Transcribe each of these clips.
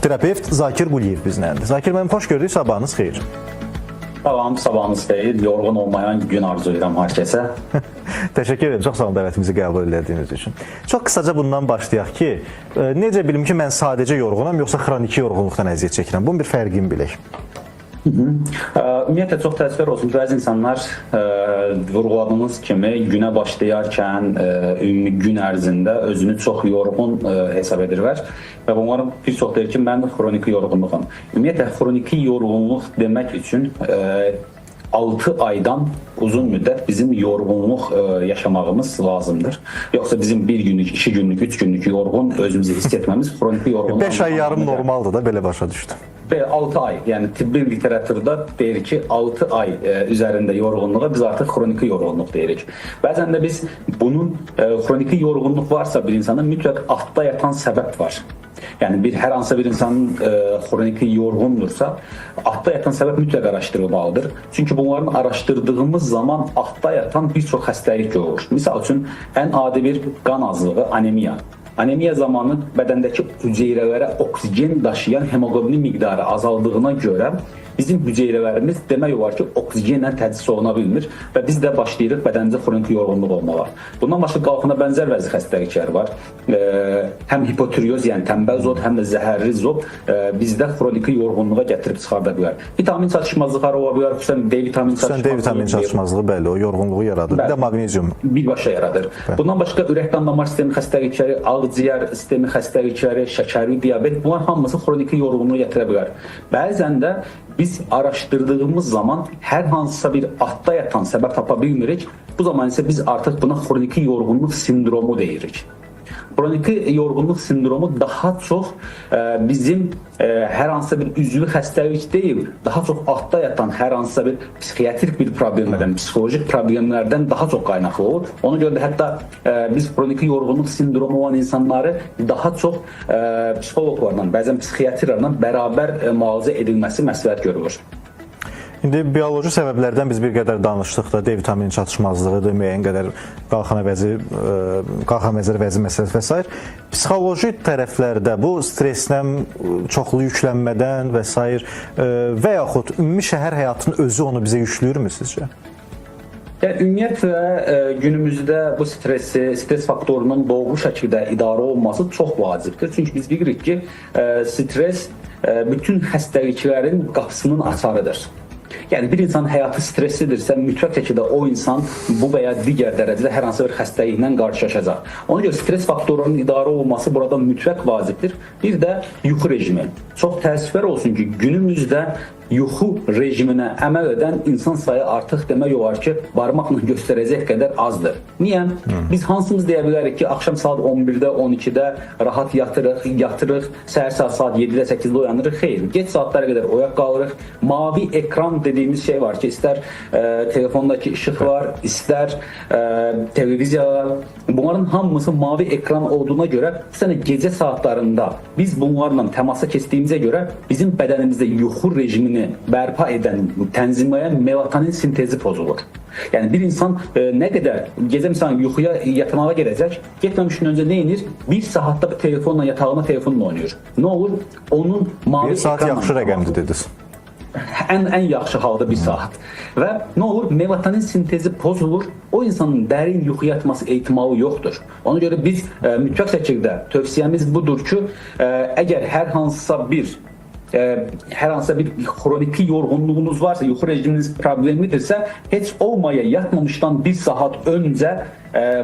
terapevt Zakir Quliyev bizləndir. Zakir müəllim, xoş gördük, sabahınız xeyir. Salam, sabahınız xeyir. Yorğun olmayan gün arzulayıram hər kəsə. Təşəkkür edirəm, çox sağ olun dəvətimizi qəbul etdiyiniz üçün. Çox qısaca bundan başlayaq ki, necə bilim ki, mən sadəcə yorğunam, yoxsa xroniki yorğunluqdan əziyyət çəkirəm? Bunun bir fərqini bilək. Ümumiyyətlə, çox təəssüflər olsun ki, bəzi insanlar vurğuladığınız kimi günə başlayarkən, ümumi gün ərzində özünü çox yorğun hesab edirlər və bunların bir çox deyir ki, mən xroniki yorğunluğum. Ümumiyyətlə, xroniki yorğunluq demək üçün 6 aydan uzun müddət bizim yorğunluq yaşamağımız lazımdır. Yoxsa bizim 1 günlük, 2 günlük, 3 günlük yorğun özümüzü hiss etməmiz xroniki yorğunluq. 5 ay yarım normaldır da, belə başa düşdüm. 6 ay, yəni tibbi literaturda deyir ki, 6 ay üzərində yorğunluğa biz artıq xroniki yorğunluq deyirik. Bəzən də biz bunun xroniki yorğunluq varsa bir insanın mütləq altda yatan səbəb var. Yəni hər hansısa bir insanın xroniki yorğundursa, altda yatan səbəb mütləq araşdırılmalıdır. Çünki bunların araşdırdığımız zaman altda yatan bir çox xəstəlik görülür. Misal üçün, ən adi bir qan azlığı, anemiya. Anemiya zamanı bədəndəki hüceyrələrə oksigen daşıyan hemoqlobinin miqdarı azaldığına görə bizim hüceyrələrimiz demək olar ki, oksigenlə təchiz oluna bilmir və biz də başlayırıq bədənimizdə xroniki yorğunluq olmağa. Bundan başqa qalxına bənzər vəzi xəstəliklər var. Həm hipotireoz, yəni tənbəl zod, həm də zəhərli zod bizdə xroniki yorğunluğa gətirib çıxarda bilər. Vitamin çatışmazlıqları ola bilər, xüsusən D vitamin çatışmazlığı. D vitamin çatışmazlığı, bəli, o yorğunluğu yaradır. Bir də maqnezium. Birbaşa yaradır. Bundan başqa ürək-qan damar sistemi xəstəlikləri, ağciyər sistemi xəstəlikləri, şəkərli diabet, bunlar hamısı xroniki yorğunluğu gətirə bilər. Bəzən də biz araşdırdığımız zaman hər hansısa bir altda yatan səbəb tapa bilmirik. Bu zaman isə biz artıq buna xroniki yorğunluq sindromu deyirik. Xroniki yorğunluq sindromu daha çox bizim hər hansısa bir üzvü xəstəlik deyil, daha çox altda yatan hər hansısa bir psixiatrik bir problemlərdən, psixolojik problemlərdən daha çox qaynaqlı olur. Ona görə də hətta biz xroniki yorğunluq sindromu olan insanları daha çox psixoloqlarla, bəzən psixiatrlarla bərabər müalicə edilməsi məsləhət görülür. İndi bioloji səbəblərdən biz bir qədər danışdıq da, D vitamini çatışmazlığıdır, müəyyən qədər qalxana vəzi məsələsi və s. Psixoloji tərəflərdə bu stressdən, çoxlu yüklənmədən və s. və yaxud ümumi şəhər həyatının özü onu bizə yükləyirmi sizcə? Ümumiyyətlə, günümüzdə bu stres faktorunun doğru şəkildə idarə olunması çox vacibdir. Çünki biz bilirik ki, stres bütün xəstəliklərin qapısının açarıdır. Yəni, bir insanın həyatı stresslidirsə, mütləq şəkildə o insan bu və ya digər dərəcədə hər hansı bir xəstəliklə qarşılaşacaq. Ona görə stres faktorunun idarə olunması burada mütləq vacibdir. Bir də yuxu rejimi. Çox təəssüflər olsun ki, günümüzdə yuxu rejiminə əməl edən insan sayı artıq demək olar ki, barmaqla göstərəcək qədər azdır. Niyə? Biz hansımız deyə bilərik ki, axşam saat 11-də, 12-də rahat yatırıq, səhər saat 7-də, 8-də uyanırıq. Xeyr, geç saatlara qədər oyaq qalırıq. Mavi ekran dediyimiz şey var ki, istər telefondakı işıqlar, istər televiziyalar, bunların hamısı mavi ekran olduğuna görə gecə saatlarında biz bunlarla təmasa keçdiyimizə görə bizim bədənimizdə yuxu rejimini bərpa edən, tənzimləyən melatonin sintezi pozulur. Yəni bir insan nə qədər gecə məsələn yuxuya yatmağa gedəcək, getməmişdən öncə nə edir? 1 saatda telefonla yatağına telefonla oynayır. Nə olur? Onun mavi 1 saat yaxşı rəqəmdir dediniz. Ən yaxşı halda 1 saat. Və nə olur? Melatonin sintezi pozulur. O insanın dərin yuxuya yatması ehtimalı yoxdur. Ona görə biz mütləq şəkildə tövsiyəmiz budur ki, əgər hər hansısa bir xroniki yorğunluğunuz varsa, yuxu rejiminiz problemidirsə, heç olmaya yatmamışdan 1 saat öncə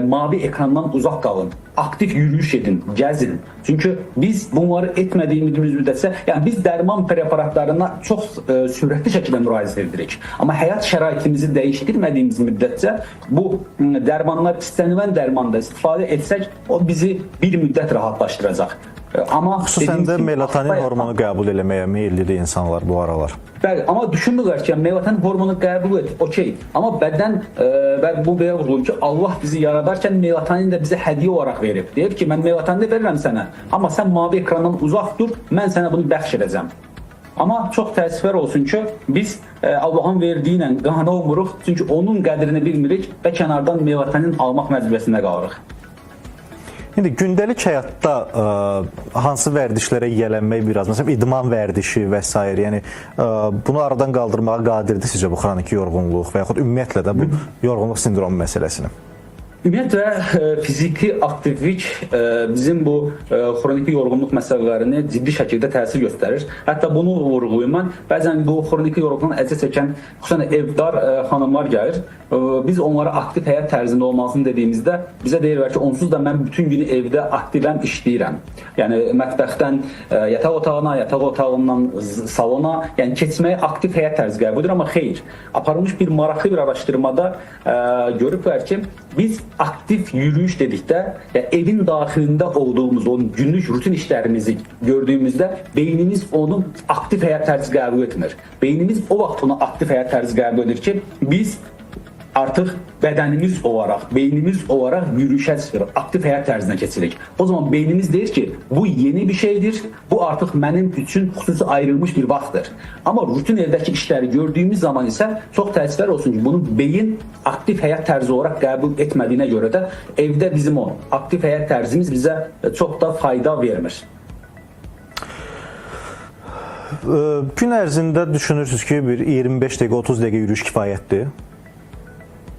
mavi ekrandan uzaq qalın. Aktiv yürüyüş edin, gəzin. Çünki biz bunları etmədiyimiz müddətcə, yəni biz dərman preparatlarına çox sürətli şəkildə müraciət edirik. Amma həyat şəraitimizi dəyişdirmədiyimiz müddətcə bu dərmanlar istənilən dərmanda istifadə etsək, o bizi bir müddət rahatlaşdıracaq. Xüsusən də melatonin hormonu qəbul eləməyə meyillidir insanlar bu aralar. Bəli, amma düşünmürlər ki, melatonin hormonu qəbul et, okey. Amma bədən bu belə vurulur ki, Allah bizi yaradarkən melatonin də bizə hədiyyə olaraq verib. Deyir ki, mən melatonini verirəm sənə, amma sən mavi ekrandan uzaq dur, mən sənə bunu bəxş edəcəm. Amma çox təəssüflər olsun ki, biz Allahın verdiyi ilə qane olmuruq, çünki onun qədrini bilmirik və kənardan melatonin almaq məcburiyyətində qalırıq. İndi gündəlik həyatda hansı vərdişlərə yiyələnmək biraz, məsələn idman vərdişi və s. yəni bunu aradan qaldırmağa qadirdir sizcə bu xroniki yorğunluq və yaxud ümumiyyətlə də bu yorğunluq sindromu məsələsini? Ümumiyyətlə fiziki aktivlik bizim bu xroniki yorğunluq məsələlərini ciddi şəkildə təsir göstərir. Hətta bunu vurğulayım mən. Bəzən bu xroniki yorğunluqdan əziyyət çəkən xüsusən evdar xanımlar gəlir. Biz onlara aktiv həyat tərzində olmasını dediyimizdə bizə deyirlər ki, onsuz da mən bütün günü evdə aktivəm, işləyirəm. Yəni mətbəxdən yataq otağına, yataq otağından salona, yəni keçməyə aktiv həyat tərzi qəbul edir, amma xeyr. Aparılmış bir maraqlı bir araşdırmada görüblər ki, biz aktiv yürüyüş dedikdə, yəni evin daxilində olduğumuz, onun günlük rutin işlərimizi gördüyümüzdə beynimiz onu aktiv həyat tərzi qəbul etmir. Beynimiz o vaxt onu aktiv həyat tərzi qəbul edir ki, biz artıq bədənimiz olaraq, beynimiz olaraq yürüyüşə çıxırıq, aktiv həyat tərzinə keçirik. O zaman beynimiz deyir ki, bu yeni bir şeydir, bu artıq mənim üçün xüsusi ayrılmış bir vaxtdır. Amma rutin evdəki işləri gördüyümüz zaman isə çox təəssüflər olsun ki, bunu beyin aktiv həyat tərzi olaraq qəbul etmədiyinə görə də evdə bizim o aktiv həyat tərzimiz bizə çox da fayda vermir. Gün ərzində düşünürsünüz ki, bir 25 dəqiqə, 30 dəqiqə yürüyüş kifayətdir?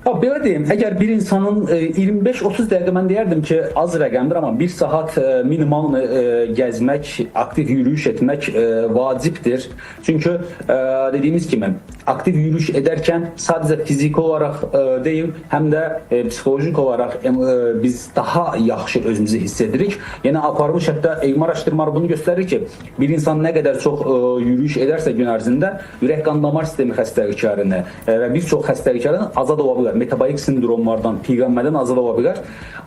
Belə deyim, əgər bir insanın 25-30 dəqiqə mən deyərdim ki, az rəqəmdir, amma 1 saat minimal gəzmək, aktiv yürüyüş etmək vacibdir. Çünki dediyimiz kimi, aktiv yürüyüş edərkən sadəcə fiziki olaraq deyil, həm də psixolojik olaraq biz daha yaxşı özümüzü hiss edirik. Yəni aparılmış hətta elmi araşdırmalar bunu göstərir ki, bir insan nə qədər çox yürüyüş edərsə gün ərzində ürək-qan damar sistemi xəstəliklərini və bir çox xəstəliklərini azad ola bilər. Metabolik sindromlardan, piyğənmədən azad ola bilər.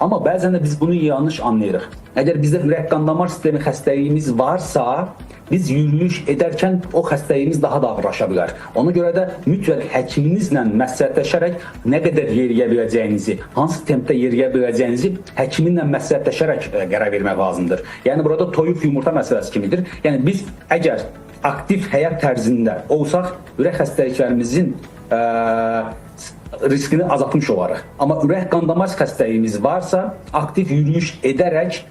Amma bəzən də biz bunu yanlış anlayırıq. Əgər bizdə ürək-qan damar sistemi xəstəliyimiz varsa, biz yürüyüş edərkən o xəstəliyimiz daha da ağırlaşa bilər. Ona görə də mütləq həkiminizlə məsləhətləşərək nə qədər yeriyə biləcəyinizi, hansı tempdə yeriyə biləcəyinizi həkiminlə məsləhətləşərək qərar vermək lazımdır. Yəni burada toyuq yumurta məsələsi kimidir. Yəni biz əgər aktiv həyat tərzində olsaq, ürək xəstəliklərimizin riskini azaltmış olarıq. Amma ürək-qan damar xəstəliyimiz varsa, aktiv yürüyüş edərək,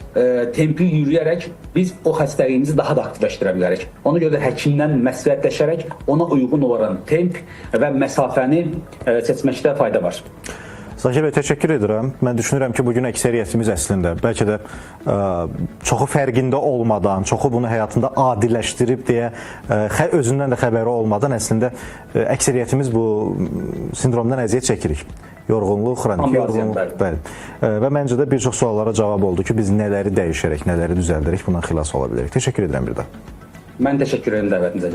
templi yürüyərək biz o xəstəliyimizi daha da aktivləşdirə bilərik. Ona görə də həkimlə məsləhətləşərək ona uyğun olan temp və məsafəni seçməkdə fayda var. Zakir bəy, təşəkkür edirəm. Mən düşünürəm ki, bugün əksəriyyətimiz əslində bəlkə də çoxu fərqində olmadan, çoxu bunu həyatında adiləşdirib deyə özündən də xəbəri olmadan əslində əksəriyyətimiz bu sindromdan əziyyət çəkirik. Yorğunluq, xronik yorğunluq. Bəli. Və məncə də bir çox suallara cavab oldu ki, biz nələri dəyişərək, nələri düzəldirək bundan xilas ola bilərik. Təşəkkür edirəm bir də. Mən təşəkkür edirəm dəvətinizə görə.